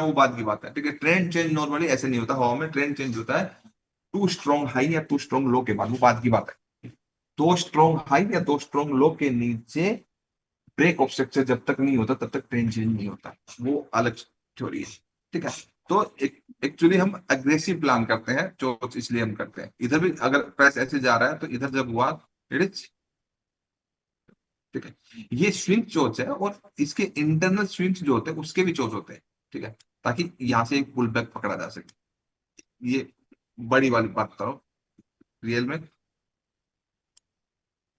वो बात की बात है, ठीक है। ट्रेंड चेंज नॉर्मली ऐसे नहीं होता, हवा में ट्रेंड चेंज होता है टू स्ट्रॉन्ग हाई या टू स्ट्रॉन्ग लो के बाद, वो बात की बात है। दो स्ट्रॉन्ग हाई या दो स्ट्रॉन्ग लो के नीचे ब्रेक ऑफ स्ट्रक्चर जब तक नहीं होता तब तक ट्रेंड चेंज नहीं होता, वो अलग थ्योरी है, ठीक है। तो एक्चुअली हम अग्रेसिव प्लान करते हैं, जो इसलिए हम करते हैं। इधर भी अगर प्राइस ऐसे जा रहा है तो इधर जब हुआ इट इज, ठीक है। ये स्विंग चोच है, और इसके इंटरनल स्विंग्स जो होते हैं उसके भी चोच होते हैं, ठीक है, ताकि यहां से एक पुल बैक पकड़ा जा सके। ये बड़ी वाली बात करो, रियल में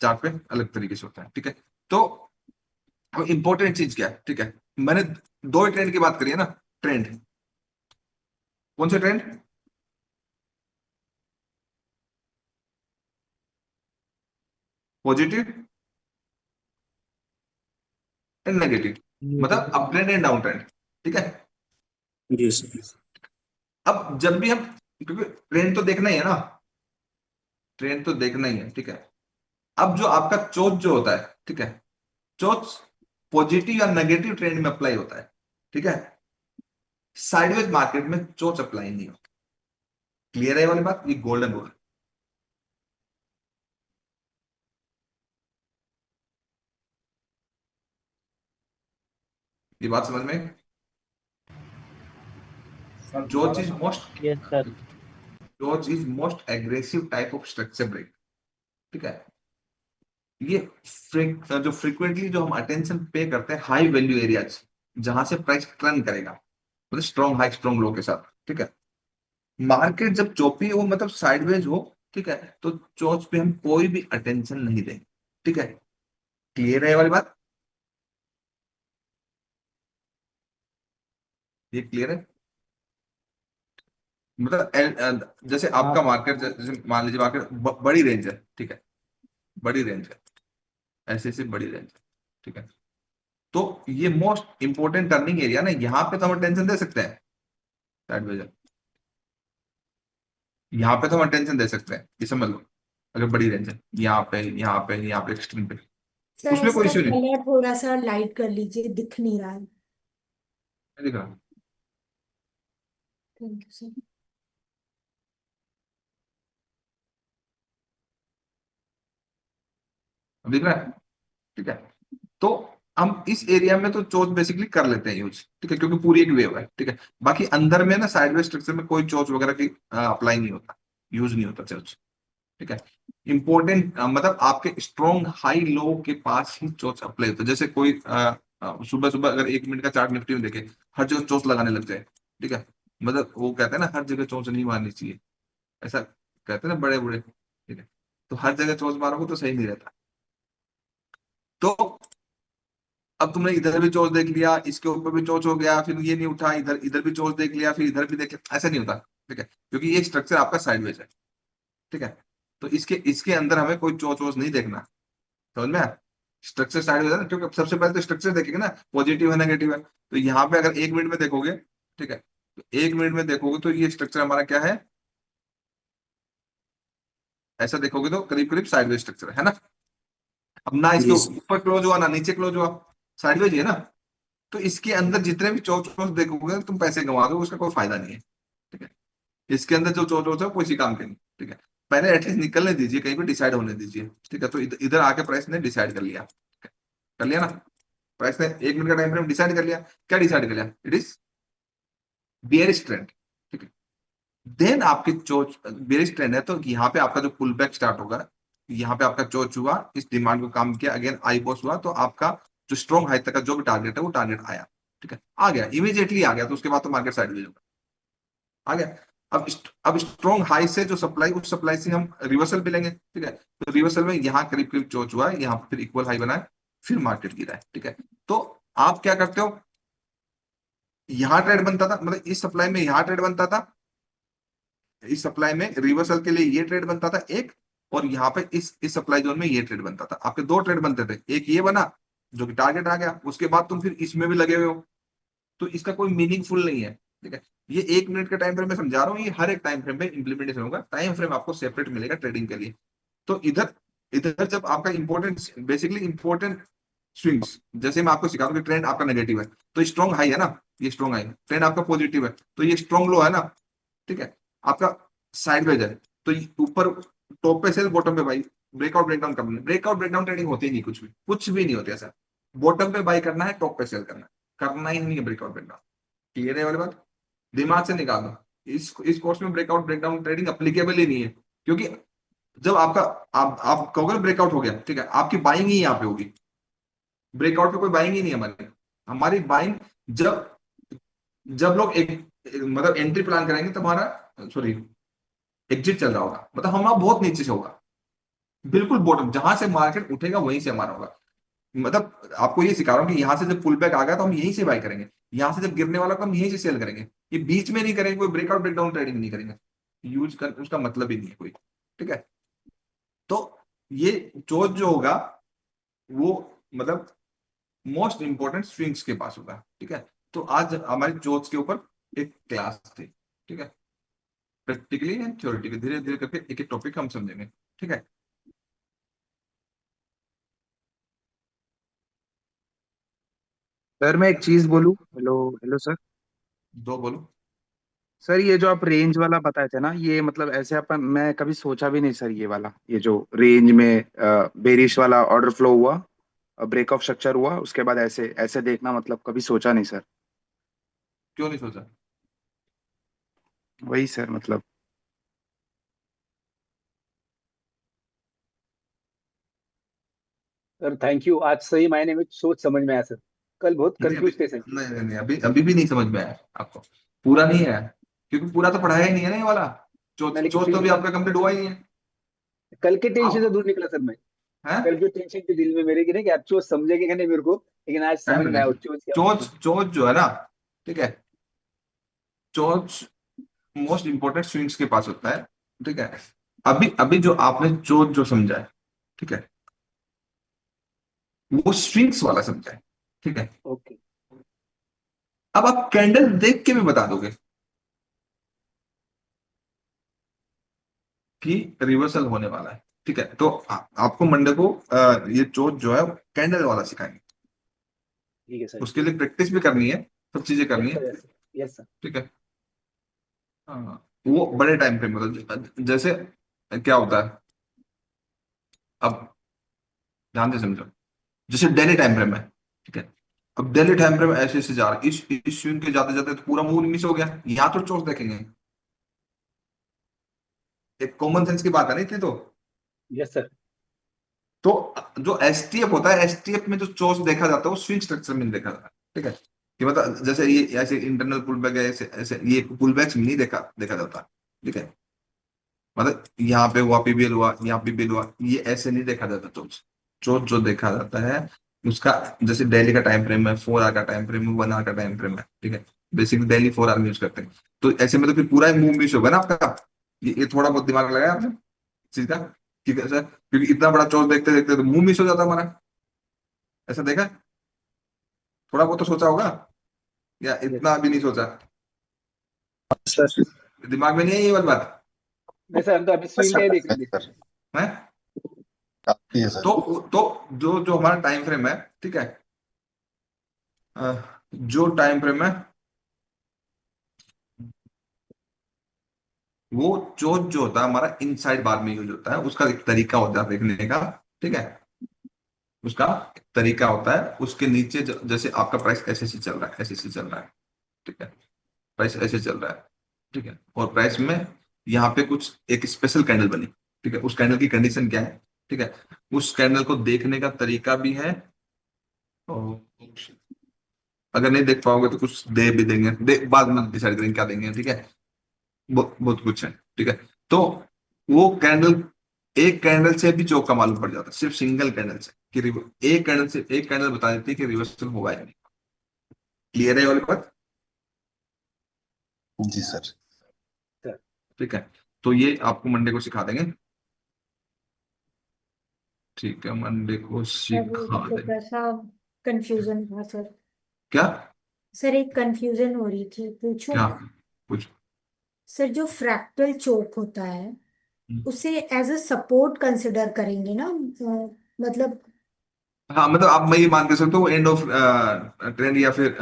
चार्ट पे अलग तरीके से होता है, ठीक है। तो अब इंपॉर्टेंट चीज क्या है, ठीक है। मैंने दो ही ट्रेंड की बात करी है ना। ट्रेंड कौन से ट्रेंड? पॉजिटिव एंड नेगेटिव, मतलब up trend and down trend, ठीक है। जी सर। अब जब भी हम, क्योंकि ट्रेंड तो देखना ही है ना, ट्रेंड तो देखना ही है, ठीक है। अब जो आपका चोच जो होता है, ठीक है, चोच पॉजिटिव या नेगेटिव ट्रेंड में अप्लाई होता है, ठीक है। साइडवेज मार्केट में चोच अप्लाई नहीं होता। क्लियर है ये वाली बात, ये गोल्डन रूल। ये बात समझ में? जो चीज मोस्ट यस सर। जो चीज most aggressive type of structure break, ठीक है। ये जो फ्रीक्वेंटली जो हम अटेंशन पे करते हैं हाई वैल्यू एरियाज, जहां से प्राइस टर्न करेगा, मतलब स्ट्रॉन्ग हाई स्ट्रॉन्ग लो के साथ, ठीक है। मार्केट जब चौपी हो, मतलब साइडवेज हो, ठीक है, तो चोच पे हम कोई भी अटेंशन नहीं देंगे, ठीक है। क्लियर है ये वाली बात? ये क्लियर है? मतलब जैसे हाँ आपका मार्केट, जैसे मान लीजिए मार्केट बड़ी रेंज है, ठीक है, बड़ी रेंज है, ऐसे ऐसे बड़ी रेंज है, ठीक है। तो ये मोस्ट इंपोर्टेंट टर्निंग एरिया ना, यहाँ पे तो हम अटेंशन दे सकते हैं, साइडवेज, यहाँ पे तो हम अटेंशन दे सकते हैं, ये समझ लो। अगर बड़ी रेंज है, यहाँ पे यहाँ पे यहाँ पे एक्सट्रीम पे, सर उसमें कोई इसका इश्यू नहीं। कलर थोड़ा सा लाइट कर लीजिए, दिख नहीं रहा है। मैं दिख रहा, थैंक यू सर। अब दिख रहा है, ठीक है। तो हम इस एरिया में तो चोच बेसिकली कर लेते हैं यूज, ठीक है, क्योंकि पूरी एक वेव है, ठीक है। बाकी अंदर में ना साइडवेज स्ट्रक्चर में कोई चोच वगैरह की अप्लाई नहीं होता, यूज नहीं होता चोच, ठीक है। इंपॉर्टेंट मतलब आपके स्ट्रॉन्ग हाई लो के पास ही चोच अप्लाई होता है। जैसे कोई सुबह सुबह अगर 1 मिनट का चार्ट निफ्टी में देखे, हर जगह चोच लगाने लग जाए, ठीक है, मतलब वो कहते हैं ना हर जगह चोच नहीं मारनी चाहिए, ऐसा कहते हैं ना बड़े बूढ़े, ठीक है। तो हर जगह चोच मारोगे तो सही नहीं रहता। तो अब तुमने इधर भी चोच देख लिया, इसके ऊपर भी चोच हो गया, फिर ये नहीं उठा, इधर इधर भी चोच देख लिया, फिर इधर भी देख लिया, ऐसा नहीं होता, ठीक है, क्योंकि ये स्ट्रक्चर आपका साइडवेज है, ठीक है। तो इसके इसके अंदर हमें कोई चोच वोच नहीं देखना, समझ में आया? स्ट्रक्चर साइडवेज है ना, क्योंकि सबसे पहले तो स्ट्रक्चर देखेंगे ना, पॉजिटिव है नेगेटिव है। तो यहाँ पे अगर 1 मिनट में देखोगे, ठीक है, तो 1 मिनट में देखोगे तो ये स्ट्रक्चर हमारा क्या है, ऐसा देखोगे तो करीब करीब साइडवेज स्ट्रक्चर है ना। अब ना इसके जी सर। ऊपर क्लोज हुआ ना नीचे क्लोज हुआ, साइडवेज है ना। तो इसके अंदर जितने भी चोच वोच देखोगे तुम पैसे कमा दो, उसका कोई फायदा नहीं है, ठीक है। इसके अंदर जो चोच वोच है वो किसी काम के नहीं, ठीक है। पहले एटलीस्ट निकलने दीजिए, कहीं पे डिसाइड होने दीजिए, ठीक है। तो इधर इधर आके प्राइस ने डिसाइड कर लिया, ठीक है? कर लिया ना, प्राइस ने 1 मिनट का टाइम फ्रेम डिसाइड कर लिया। क्या डिसाइड कर लिया? इट इज बियरिश ट्रेंड, ठीक है। देन आपकी चोच बियरिश ट्रेंड है, तो यहाँ पे आपका जो पुल बैक स्टार्ट होगा, यहाँ पे आपका चोच हुआ, इस डिमांड को काम किया, अगेन आई बॉस हुआ, तो आपका जो स्ट्रॉन्ग हाई तक का जो भी टारगेट है वो टारगेट आया, ठीक है, आ गया, इमीडिएटली आ गया, तो उसके बाद तो मार्केट साइडवेज होगा, आ गया। अब स्ट्रॉन्ग हाई से जो सप्लाई, उस सप्लाई से हम रिवर्सल भी लेंगे, ठीक है। तो रिवर्सल में यहाँ करीब करीब चोच हुआ है, यहाँ पे फिर इक्वल हाई बना है, फिर मार्केट गिरा है, ठीक है। तो आप क्या करते हो, यहाँ ट्रेड बनता था, मतलब इस सप्लाई में यहाँ ट्रेड बनता था, इस सप्लाई में रिवर्सल के लिए ये ट्रेड बनता था एक, और यहाँ पे इस सप्लाई जोन में ये ट्रेड बनता था। आपके दो ट्रेड बनते थे, एक ये बना जो कि टारगेट आ गया, उसके बाद तुम फिर इसमें भी लगे हुए हो, तो इसका कोई मीनिंगफुल नहीं है, ठीक है। ये 1 मिनट का टाइम फ्रेम मैं समझा रहा हूँ, ये हर एक टाइम फ्रेम में इंप्लीमेंटेशन होगा, टाइम फ्रेम आपको सेपरेट मिलेगा ट्रेडिंग के लिए। तो इधर इधर जब आपका इंपॉर्टेंट, बेसिकली इंपॉर्टेंट स्विंग्स, जैसे मैं आपको सिखा दूं कि ट्रेंड आपका नेगेटिव है, तो स्ट्रॉन्ग हाई है ना, ये स्ट्रॉन्ग आई, ट्रेंड आपका पॉजिटिव है, तो ये स्ट्रॉन्ग लो है ना, ठीक है। आपका साइडवेज है, तो ऊपर टॉप पे सेल, बॉटम पे बाई, ब्रेकआउट ब्रेकडाउन करना है। ब्रेकआउट ब्रेकडाउन ट्रेडिंग होती ही नहीं, कुछ भी नहीं होती ऐसा। बॉटम पे बाई करना है, टॉप पे सेल करना है, करना ही नहीं है ब्रेकआउट ब्रेकडाउन। क्लियर है वाली बात, दिमाग से निकाल दो। इस कोर्स में ब्रेकआउट ब्रेकडाउन ट्रेडिंग अप्लीकेबल ही नहीं है, क्योंकि जब आपका आप कहोगे ब्रेकआउट हो गया, ठीक है, आपकी बाइंग ही यहाँ पे होगी। ब्रेकआउट पे कोई बाइंग ही नहीं है हमारी। हमारी बाइंग जब जब लोग मतलब एंट्री प्लान करेंगे तो हमारा, सॉरी, एग्जिट चल रहा होगा, मतलब हमारा बहुत नीचे से होगा, बिल्कुल बॉटम, जहां से मार्केट उठेगा वहीं से हमारा होगा। मतलब आपको ये सिखा रहा हूँ कि यहाँ से जब पुल बैक आ गया तो हम यहीं से बाय करेंगे, यहाँ से जब गिरने वाला तो हम यहीं से सेल करेंगे। ये बीच में नहीं करेंगे, कोई ब्रेकआउट ब्रेकडाउन ट्रेडिंग नहीं करेंगे, यूज कर उसका मतलब ही नहीं है कोई। ठीक है, तो ये चोट जो होगा वो मतलब मोस्ट इंपॉर्टेंट स्विंग्स के पास होगा। ठीक है, तो आज हमारी चोट्स के ऊपर एक क्लास थी। ठीक है, प्रैक्टिकली एंड थ्योरेटिकली धीरे धीरे करके एक एक टॉपिक हम समझेंगे। ठीक है, सर मैं एक चीज बोलूं। Hello hello sir. दो बोलो। सर ये जो आप रेंज वाला बताए थे ना, ये मतलब ऐसे अपन मैं कभी सोचा भी नहीं सर, ये वाला ये जो रेंज में बेरिश वाला ऑर्डर फ्लो हुआ, ब्रेक ऑफ स्ट्रक्चर हुआ, उसके बाद ऐसे ऐसे देखना, मतलब कभी सोचा नहीं सर। क्यों नहीं सोचा? वही सर मतलब। सर थैंक यू, आज सही मायने में सोच समझ में आया सर। कल बहुत नहीं अभी, कंफ्यूज थे सर। नहीं नहीं नहीं, अभी अभी भी नहीं समझ में आया आपको? पूरा नहीं है, क्योंकि पूरा तो पढ़ाया ही नहीं है ना ये वाला। मैं चोच लेकिन चोच तो फिर अभी आपका कंप्लीट हुआ ही नहीं है। कल के टेंशन से आप दूर निकला सर मैं। हैं? कल जो टेंशन थी दिल में मेरे की ना कि आप चोट समझेंगे कि नहीं मेरे को, लेकिन आज टाइम समझ में आया वो लगेगा। चोट क्या होता चोच है। चोच जो है ना, ठीक है, चोच मोस्ट इंपॉर्टेंट स्विंग्स के पास होता है। ठीक है, अभी अभी जो आपने चोच जो समझा है, ठीक है, वो स्विंग्स वाला समझा है। ठीक है, ओके। अब आप कैंडल देख के भी बता दोगे कि रिवर्सल होने वाला है। ठीक है, तो आपको मंडे को ये चोच जो है कैंडल वाला सिखाएंगे। ठीक है सर। उसके लिए प्रैक्टिस भी करनी है, सब चीजें करनी यस है। Sir, yes sir, yes sir. ठीक है, वो बड़े टाइम फ्रेम मतलब जैसे क्या होता है, अब ध्यान से समझो, जैसे डेली टाइम फ्रेम है। ठीक है, अब डेली टाइम फ्रेम ऐसे ऐसे जा रहा है, इस स्विंग के जाते जाते तो पूरा मूव मिस हो गया, यहाँ तो चोट देखेंगे। एक कॉमन सेंस की बात है ना इतनी यस सर। तो जो एसटीएफ होता है, एसटीएफ में जो चोट देखा जाता है वो स्विंग स्ट्रक्चर में देखा जाता है। ठीक है, कि मतलब जैसे ये ऐसे इंटरनल पुल बैक है, ऐसे ऐसे ये पुल बैक्स में नहीं देखा देखा जाता। ठीक है, मतलब यहाँ पे हुआ पीबीएल हुआ, यहाँ पीबीएल हुआ, ये ऐसे नहीं देखा जाता। चोट चोट जो देखा जाता है उसका, जैसे डेली का टाइम फ्रेम है, 4 आवर का टाइम फ्रेम है, 1 आवर का टाइम फ्रेम है। ठीक है, बेसिकली डेली 4 आवर में यूज करते हैं, तो ऐसे में तो फिर पूरा मूव मिस होगा ना आपका। ये थोड़ा बहुत दिमाग लगाया आपने इस चीज का, कि कैसे, क्योंकि इतना बड़ा चोट देखते देखते तो मूव मिस हो जाता हमारा। ऐसा देखा, थोड़ा बहुत तो सोचा होगा, या यस इतना भी नहीं सोचा? सर। दिमाग में नहीं है ये वाली बात नहीं सर, हम तो अभी स्विंग का ही देख रहे थे। सर है? काफी है सर। तो जो जो हमारा टाइम फ्रेम है, ठीक है, जो टाइम फ्रेम है वो चोच जो होता है हमारा इनसाइड बार में यूज होता है, उसका एक तरीका होता है देखने का। ठीक है, उसका एक तरीका होता है, उसके नीचे जैसे आपका प्राइस ऐसे से चल रहा है, ऐसे से चल रहा है। ठीक है, प्राइस ऐसे चल रहा है। ठीक है, और प्राइस में यहाँ पे कुछ एक स्पेशल कैंडल बनी। ठीक है, उस कैंडल की कंडीशन क्या है? ठीक है, उस कैंडल को देखने का तरीका भी है, और अगर नहीं देख पाओगे तो कुछ दे भी देंगे, बाद में डिसाइड करेंगे क्या देंगे। ठीक है, बहुत बहुत कुछ है। ठीक है, तो वो कैंडल, एक कैंडल से भी चौका मालूम पड़ जाता है, सिर्फ सिंगल कैंडल से, कि एक कैंडल से एक कैंडल बता देती है कि रिवर्सल होगा या नहीं। क्लियर है ये वाली बात? जी सर। सर ठीक है, तो ये आपको मंडे को सिखा देंगे। ठीक है, मंडे को सर सिखा एक देंगे। छोटा सा कंफ्यूजन था सर। क्या? सर एक कंफ्यूजन हो रही थी, पूछूं? क्या? कुछ? सर जो फ्रैक्टल चोक होता है उसे एज अ सपोर्ट कंसिडर करेंगे ना, मतलब। हाँ, मतलब आप मैं ये मान के सकते हो एंड ऑफ ट्रेंड, या फिर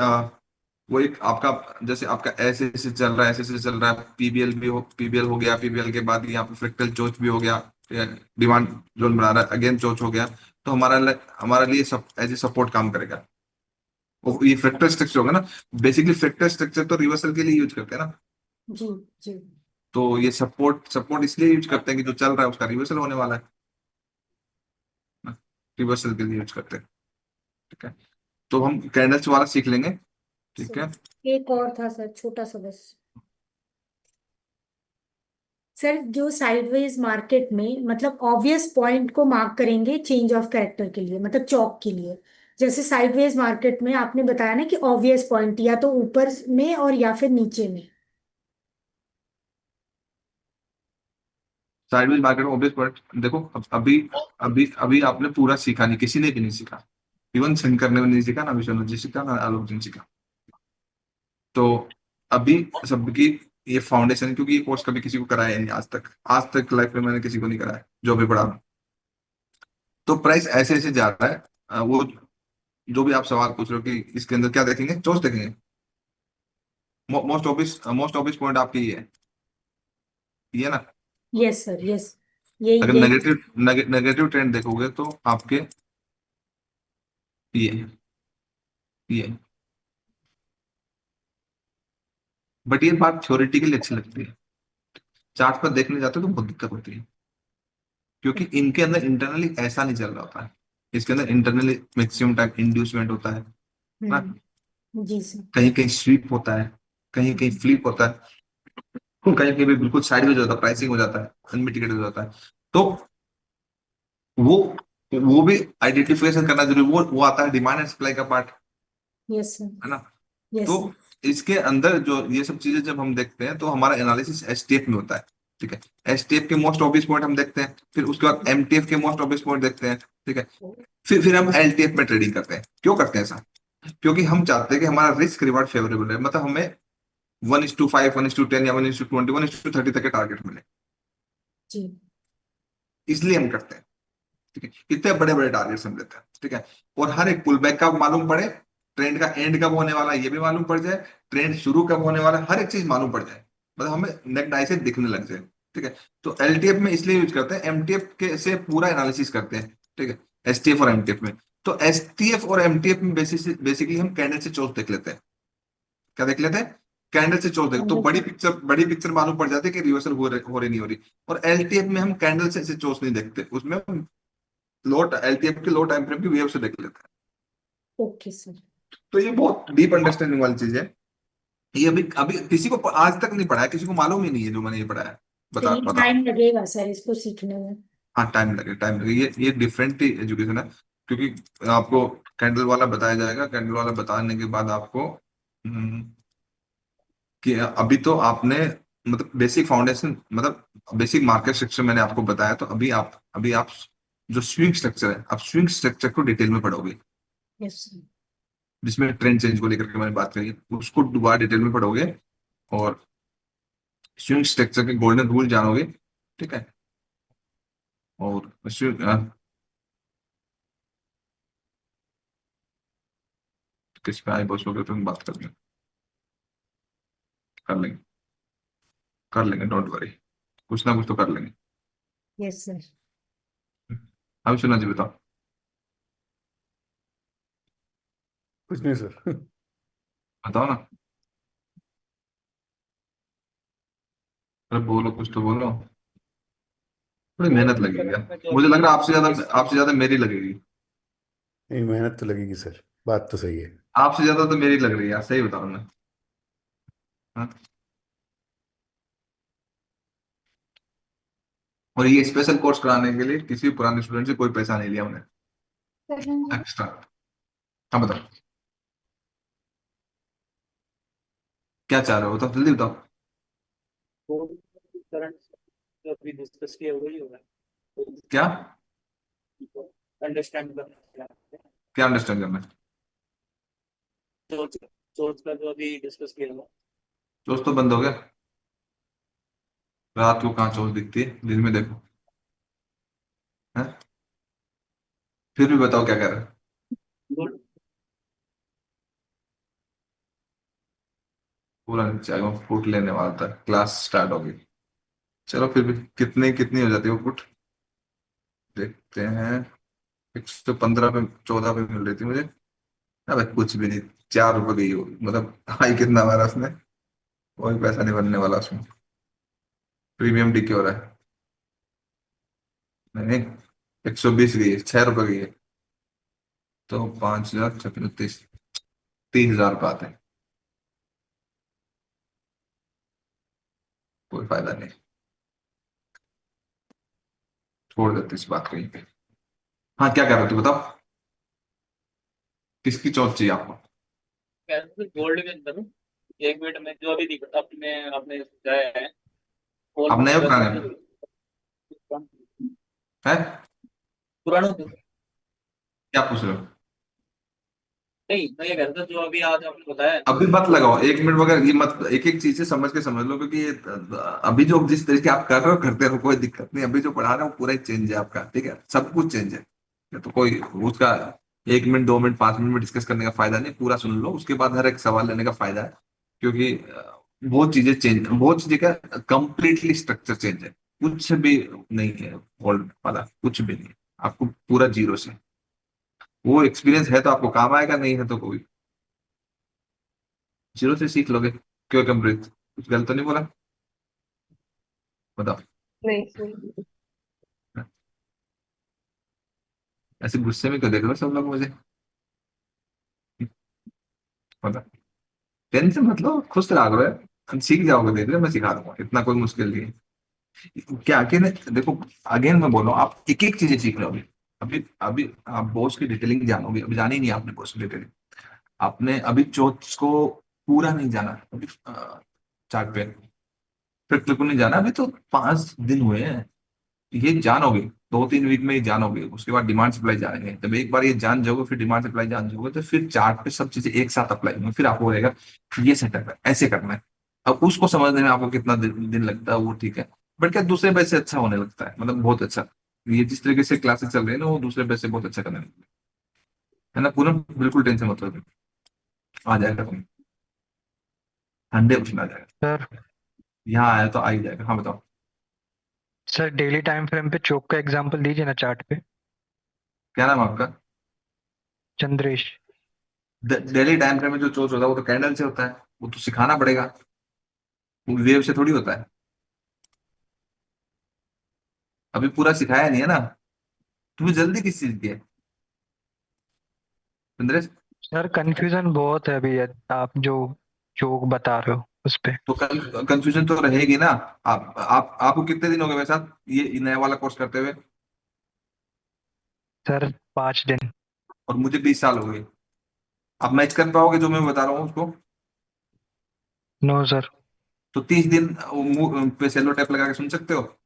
वो एक आपका, जैसे आपका ऐसे ऐसे चल रहा है, ऐसे ऐसे चल रहा है, पीबीएल हो गया, पीबीएल के बाद यहाँ पे फ्रैक्टल चोच भी हो गया, डिमांड जोन बना रहा है, अगेन चोच हो गया, तो हमारा लिए सब एज ए सपोर्ट काम करेगा। वो ये फ्रैक्टल स्ट्रक्चर होगा ना, बेसिकली फ्रैक्टल स्ट्रक्चर तो रिवर्सल के लिए यूज करते हैं ना, जी जी। तो ये सपोर्ट सपोर्ट इसलिए यूज करते हैं कि जो चल रहा है उसका रिवर्सल होने वाला है ना, रिवर्सल के लिए यूज करते हैं। ठीक है, तो हम कैंडल्स वाला सीख लेंगे। ठीक सर है, एक और था सर, छोटा सा बस। सर जो साइडवेज मार्केट में मतलब ऑब्वियस पॉइंट को मार्क करेंगे चेंज ऑफ कैरेक्टर के लिए, मतलब चौक के लिए। जैसे साइडवेज मार्केट में आपने बताया ना कि ऑब्वियस पॉइंट या तो ऊपर में और या फिर नीचे में। साइडवेज मार्केट में ऑब्वियस पॉइंट देखो, अभी अभी अभी आपने पूरा सीखा नहीं, किसी ने भी नहीं सीखा, इवन शंकर ने भी नहीं सीखा, ना विश्वनाथ जी सीखा, ना आलोक जी सीखा। तो अभी सबकी ये फाउंडेशन, क्योंकि ये कोर्स कभी किसी को कराया नहीं आज तक, आज तक लाइफ में मैंने किसी को नहीं कराया जो भी पढ़ा। तो प्राइस ऐसे ऐसे जा रहा है। वो जो भी आप सवाल पूछ रहे हो कि इसके अंदर क्या देखेंगे, चोर्स देखेंगे, मोस्ट ऑब्वियस पॉइंट आपकी ये है ना। Yes sir yes. ये अगर यही। नेगेटिव ट्रेंड देखोगे तो आपके ये बट ये बात थ्योरेटिकली अच्छी लगती है, चार्ट पर देखने जाते हो तो बहुत दिक्कत होती है, क्योंकि इनके अंदर इंटरनली ऐसा नहीं चल रहा होता है। इसके अंदर इंटरनली मैक्सिमम टाइम इंड्यूसमेंट होता है ना, जी सर। कहीं कहीं स्वीप होता है, कहीं कहीं फ्लिप होता है, कहीं कहीं भी बिल्कुल साइडवेज होता है, प्राइसिंग हो जाता है, अनमिटिगेटेड हो जाता है। तो वो वो भी आइडेंटिफिकेशन करना जरूरी, वो आता है डिमांड एंड सप्लाई का पार्ट, यस सर। है ना। यस तो सर। इसके अंदर जो ये सब चीजें जब हम देखते हैं तो हमारा एनालिसिस एसटीएफ में होता है। ठीक है, एसटीएफ के मोस्ट ऑब्वियस पॉइंट हम देखते हैं, फिर उसके बाद एमटीएफ के मोस्ट ऑब्वियस पॉइंट देखते हैं। ठीक है, फिर हम एलटीएफ में ट्रेडिंग करते हैं। क्यों करते हैं ऐसा? क्योंकि हम चाहते हैं कि हमारा रिस्क रिवार्ड फेवरेबल है, मतलब हमें 1:5, 1:10 या 1:20, 1:30 तक के टारगेट मिले, जी। इसलिए हम करते हैं। ठीक है, इतने बड़े बड़े टारगेट्स हम लेते हैं। ठीक है, और हर एक पुल बैक का मालूम पड़े, ट्रेंड का एंड कब होने वाला है ये भी मालूम पड़ जाए, ट्रेंड शुरू कब होने वाला है, हर एक चीज मालूम पड़ जाए, मतलब हमें नेक्ड आई से दिखने लग जाए। ठीक है, तो एलटीएफ में इसलिए यूज करते हैं, एमटीएफ के से पूरा एनालिसिस करते हैं। ठीक है, एसटीएफ और एमटीएफ में, तो एसटीएफ और एमटीएफ में बेसिकली हम कैंडल से चोट देख लेते हैं। क्या देख लेते हैं? कैंडल से चोट देख, तो बड़ी पिक्चर मालूम पड़ जाती है कि रिवर्सल हो रही नहीं हो रही। और एलटीएफ में हम कैंडल से चोट नहीं देखते, उसमें हम लो एलटीएफ के लो टाइम फ्रेम की वेव से देख लेते हैं। Okay sir. तो ये बहुत डीप अंडरस्टैंडिंग वाली चीज है। ये अभी अभी किसी को आज तक नहीं पढ़ा है, किसी को मालूम ही नहीं है जो मैंने ये पढ़ा है। तो ये बताओ। टाइम लगेगा सर इसको सीखने में। हाँ, टाइम लगे, ये डिफरेंट एजुकेशन है, क्योंकि आपको कैंडल वाला बताया जाएगा, कैंडल वाला बताने के बाद आपको कि अभी तो आपने मतलब बेसिक फाउंडेशन, मतलब बेसिक मार्केट स्ट्रक्चर मैंने आपको बताया, तो अभी आप जो स्विंग स्ट्रक्चर है, आप स्विंग स्ट्रक्चर को डिटेल में पढ़ोगे, यस सर। जिसमें ट्रेंड चेंज को लेकर के मैंने बात करी है, उसको दोबारा डिटेल में पढ़ोगे, और स्विंग स्ट्रक्चर के गोल्डन रूल जानोगे। ठीक है, और किस पे आए बस हो गए तो हम बात कर लेंगे कर लेंगे, डोंट वरी, कुछ ना कुछ तो कर लेंगे। Yes sir. अभी सुना जी, बताओ। कुछ नहीं सर। बताओ ना, अरे बोलो, कुछ तो बोलो, थोड़ी मेहनत लगेगी यार, मुझे लग रहा है आपसे ज्यादा मेरी लगेगी। नहीं, मेहनत तो लगेगी सर, बात तो सही है। आपसे ज्यादा तो मेरी लग रही है यार, सही बताओ ना। हाँ? और ये स्पेशल कोर्स कराने के लिए किसी भी पुराने स्टूडेंट से कोई पैसा नहीं लिया हमने एक्स्ट्रा। हाँ बताओ, क्या चाह रहे हो, बताओ जल्दी बताओ। वो करंट जो अभी डिस्कस किया वही होगा, क्या अंडरस्टैंड करना है। क्या अंडरस्टैंड करना है? सोच सोच का जो अभी डिस्कस किया हुआ। चोच तो बंद हो गया, रात को कहाँ चोच दिखती है, दिन में देखो। है? फिर भी बताओ क्या कह रहे हो। गुड। पूरा नीचे आ गया, फुट लेने वाला था, क्लास स्टार्ट हो गई। चलो फिर भी कितनी कितनी हो जाती है वो फुट, देखते हैं। 115 पे, 14 पे मिल रही थी मुझे। अबे कुछ भी नहीं, 4 रुपए की हो, मतलब हाई कितना हमारा उसने, कोई पैसा नहीं बनने वाला उसमें। प्रीमियम डी हो रहा है। नहीं नहीं, 120 की है, 6 रुपए की है। तो 5,000 36, 30,000 रुपये आते हैं। कोई फायदा नहीं, छोड़ देते इस बात को यहीं पे। हाँ क्या कह रहे हो तू, बताओ किसकी चौथ चाहिए आपको? गोल्ड के अंदर 1 मिनट में जो अभी दिख अपने आपने बताया है अब नए ऑलमोस्ट हो वैसा पुराने ही है? पुराना क्या पूछ रहे हो? नहीं, मैं ये कह रहा था जो अभी आज आपने बताया है अभी मत लगाओ 1 मिनट वगैरह, ये मत, एक एक चीज से समझ के समझ लो, क्योंकि ये अभी जो जिस तरीके आप कर रहे हो करते रहो, कोई दिक्कत नहीं। अभी जो पढ़ा रहे हो पूरा ही चेंज है आपका, ठीक है, सब कुछ चेंज है। ये तो कोई उसका 1 मिनट 2 मिनट 5 मिनट में डिस्कस करने का फायदा नहीं, पूरा सुन लो उसके बाद हर एक सवाल लेने का फायदा है। क्योंकि बहुत चीजें चेंज, बहुत चीजें का कंप्लीटली स्ट्रक्चर चेंज है। कुछ भी नहीं है ओल्ड वाला, कुछ भी नहीं है। आपको पूरा जीरो से, वो एक्सपीरियंस है तो आपको काम आएगा, नहीं है तो कोई, जीरो से सीख लोगे। क्यों कमप्लीट, कुछ गलत तो नहीं बोला? बताओ। नहीं सही। ऐसे गुस्से में क्यों देख रहे हो सब लोग मुझे? बताओ। टेंशन मत लो, खुश रहा करो यार। हम सीख जाओगे, देख रहे हो, मैं सिखा दूंगा, इतना कोई मुश्किल नहीं है। क्या अकेले देखो, अगेन मैं बोल रहा हूँ, आप एक एक चीजें सीख रहे हो अभी। अभी अभी आप बॉस की डिटेलिंग जानोगे, अभी जानी नहीं आपने बॉस की डिटेलिंग। आपने अभी चोट्स को पूरा नहीं जाना अभी, चार्ट पे फिर को नहीं जाना, अभी तो 5 दिन हुए हैं। ये जानोगे, 2-3 वीक में ही जानोगे, उसके बाद डिमांड सप्लाई जानेंगे। जब एक बार ये जान जाओगे, फिर डिमांड सप्लाई जान जाओगे, तो फिर चार्ट पे सब चीजें एक साथ अप्लाई होंगी, फिर आपको रहेगा ये सेटअप है, ऐसे करना है। अब उसको समझने में आपको कितना दिन लगता है वो ठीक है, बट क्या दूसरे बैच से अच्छा होने लगता है, मतलब बहुत अच्छा। ये जिस तरीके से क्लासेस चल रही है ना, वो दूसरे बैच से बहुत अच्छा करने लगता है ना पूनम, बिल्कुल टेंशन मत लो, आ जाएगा तुम, 100% आ जाएगा। सर यहाँ आया तो आ ही जाएगा। हाँ बताओ। सर डेली टाइम फ्रेम पे चोक का एग्जांपल दीजिए ना चार्ट पे। क्या नाम है आपका? चंद्रेश। डेली टाइम फ्रेम में जो चोच होता है वो तो कैंडल से होता है, वो तो सिखाना पड़ेगा, वेव से थोड़ी होता है। अभी पूरा सिखाया नहीं है ना, तुम्हें जल्दी किस चीज की है चंद्रेश? सर कंफ्यूजन बहुत है अभी आप जो चोक बता रहे हो उस पे। तो कंफ्यूजन तो रहेगी ना। आप आपको कितने दिन हो गए मेरे साथ ये नया वाला कोर्स करते हुए? सर 5 दिन। और मुझे 20 साल हो गए। आप मैच कर पाओगे जो मैं बता रहा हूँ उसको? No sir. तो 30 दिन वो मुंह पे सेलो टेप लगा के सुन सकते हो?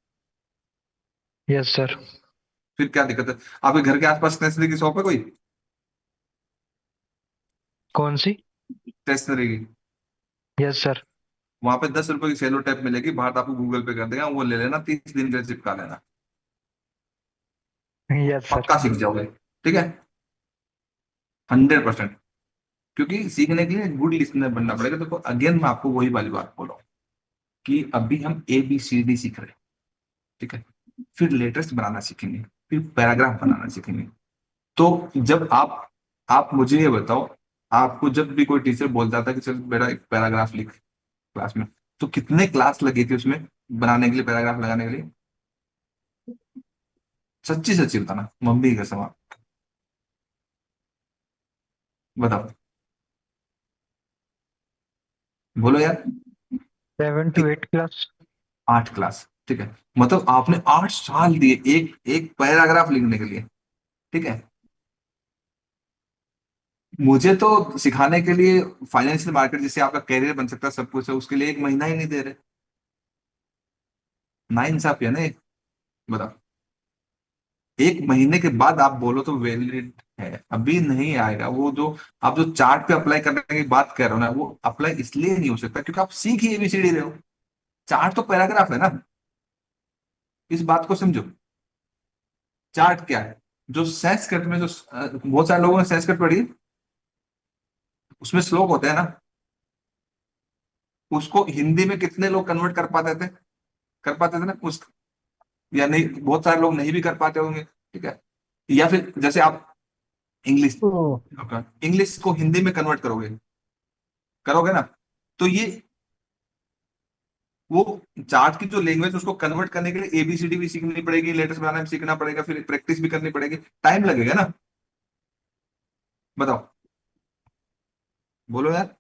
Yes sir. फिर क्या दिक्कत है? आपके घर के आसपास स्टेशनरी की शॉप है कोई? कौन सी? स्टेशनरी की, यस सर। वहां पे 10 रुपए की सेलो टेप मिलेगी बाहर, तो आपको गूगल पे कर देगा, वो ले लेना, 30 दिन के लिए चिपका लेना, यस सर। पक्का सीख जाओगे। ठीक है, 100%। क्योंकि सीखने के लिए गुड लिसनर बनना पड़ेगा। देखो अगेन मैं आपको वही वाली बात बोल रहा हूँ कि अभी हम ABCD सीख रहे हैं, ठीक है, फिर लेटर्स बनाना सीखेंगे, फिर पैराग्राफ बनाना सीखेंगे। तो जब आप मुझे ये बताओ, आपको जब भी कोई टीचर बोलता था कि चल बेटा एक पैराग्राफ लिख क्लास में, तो कितने क्लास लगी थी उसमें बनाने के लिए, पैराग्राफ लगाने के लिए? सच्ची सच्ची बताना, मम्मी की कसम, आप बताओ, बोलो यार। 7 to 8 क्लास। 8 क्लास, ठीक है, मतलब आपने 8 साल दिए एक एक पैराग्राफ लिखने के लिए, ठीक है। मुझे तो सिखाने के लिए फाइनेंशियल मार्केट जिससे आपका कैरियर बन सकता है, सब कुछ है, उसके लिए 1 महीना ही नहीं दे रहे। ना इंसाफी है ना ये, बताओ। 1 महीने के बाद आप बोलो तो वैलिड है, अभी नहीं आएगा वो। जो आप जो चार्ट पे अप्लाई करने की बात कर रहे हो ना, वो अप्लाई इसलिए नहीं हो सकता क्योंकि आप सीख ही ABCD रहे हो। चार्ट तो पैराग्राफ है ना, इस बात को समझो। चार्ट क्या है? जो संस्कृत में जो बहुत सारे लोगों ने संस्कृत पढ़ी है, उसमें श्लोक होते हैं ना, उसको हिंदी में कितने लोग कन्वर्ट कर पाते थे ना उस, या नहीं, बहुत सारे लोग नहीं भी कर पाते होंगे, ठीक है। या फिर जैसे आप इंग्लिश इंग्लिश को हिंदी में कन्वर्ट करोगे ना, तो ये वो चार्ट की जो लैंग्वेज उसको कन्वर्ट करने के लिए एबीसीडी भी सीखनी पड़ेगी, लेटर्स बनाना भी सीखना पड़ेगा, फिर प्रैक्टिस भी करनी पड़ेगी, टाइम लगेगा ना। बताओ, बोलो यार।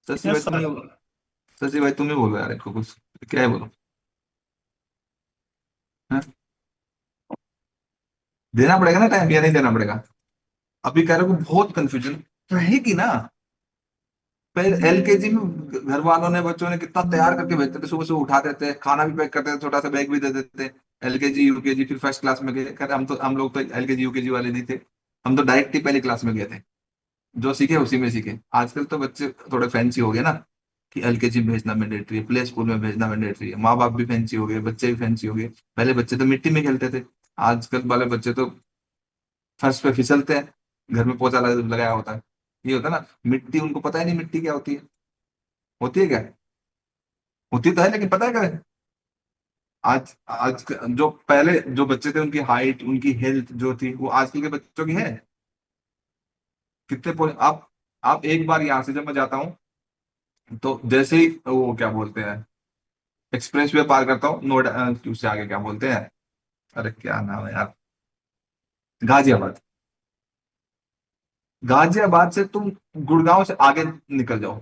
शशि भाई यस तुम ही सर। बोलो। शशि भाई तुम ही बोलो यार, इनको कुछ क्या है, बोलो। हाँ? देना पड़ेगा ना टाइम, या नहीं देना पड़ेगा? अभी कह रहे हो कि बहुत कंफ्यूजन रहेगी ना। पहले एलकेजी में घर वालों ने, बच्चों ने कितना तैयार करके भेजते थे, सुबह सुबह उठा देते, खाना भी पैक करते थे, छोटा सा बैग भी दे देते। एलकेजी यूकेजी फिर फर्स्ट क्लास में गए, कर हम लोग तो एलकेजी यूकेजी वाले नहीं थे। हम तो डायरेक्ट ही पहली क्लास में गए थे, जो सीखे उसी में सीखे। आजकल तो बच्चे थोड़े फैंसी हो गए ना, कि एलकेजी में भेजना मैंडेटरी है, प्ले स्कूल में भेजना मैंडेटरी है, माँ बाप भी फैंसी हो गए, बच्चे भी फैंसी हो गए। पहले बच्चे तो मिट्टी में खेलते थे, आजकल वाले बच्चे तो फर्श पे फिसलते हैं, घर में पोछा लगाया होता है। ये होता है ना, मिट्टी उनको पता ही नहीं मिट्टी क्या होती है। होती है क्या? होती तो है, लेकिन पता है क्या है? आज आज जो पहले जो बच्चे थे, उनकी हाइट उनकी हेल्थ जो थी, वो आजकल के बच्चों की है? कितने आप एक बार यहाँ से जब मैं जाता हूँ, तो जैसे ही वो क्या बोलते हैं, एक्सप्रेस वे पार करता हूँ, नोएडा उससे आगे क्या बोलते हैं, अरे क्या नाम है यार, गाजियाबाद। गाजियाबाद से तुम गुड़गांव से आगे निकल जाओ,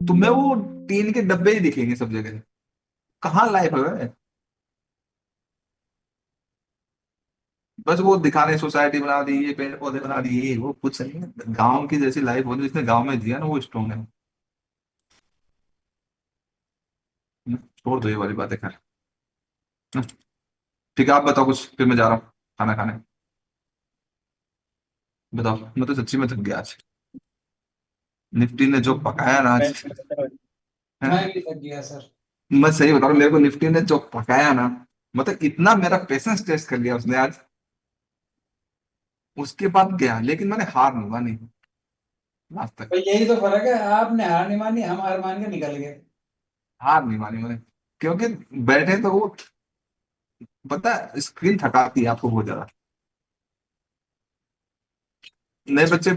तुम्हें वो टीन के डब्बे ही दिखेंगे सब जगह। कहाँ लाइफ है? बस वो दिखाने सोसाइटी बना दी, ये पेड़ पौधे बना दिए, ये वो, कुछ नहीं है। गांव की जैसी लाइफ होती, जिसने गांव में जिया ना, वो स्ट्रॉन्ग है। छोड़ दो ये वाली बातें कर। ठीक है, आप बताओ कुछ, फिर मैं जा रहा हूँ खाना खाने। बताओ, मैं तो सच्ची में थक गया आज। निफ्टी ने जो पकाया ना आज, है ना? मैं भी थक गया सर। मैं सही बता रहा हूँ, मेरे को निफ्टी ने जो पकाया ना, मतलब इतना मेरा पेशेंस टेस्ट कर लिया उसने आज। उसके बाद गया, लेकिन मैंने हार नहीं मानी आज तक। तो यही तो फर्क है, आपने हार नहीं मानी, हम हार मान के निकल गए। हार नहीं मानी मैंने, क्योंकि बैठे तो वो, पता है स्क्रीन थकाती है आपको बहुत ज्यादा। नए बच्चे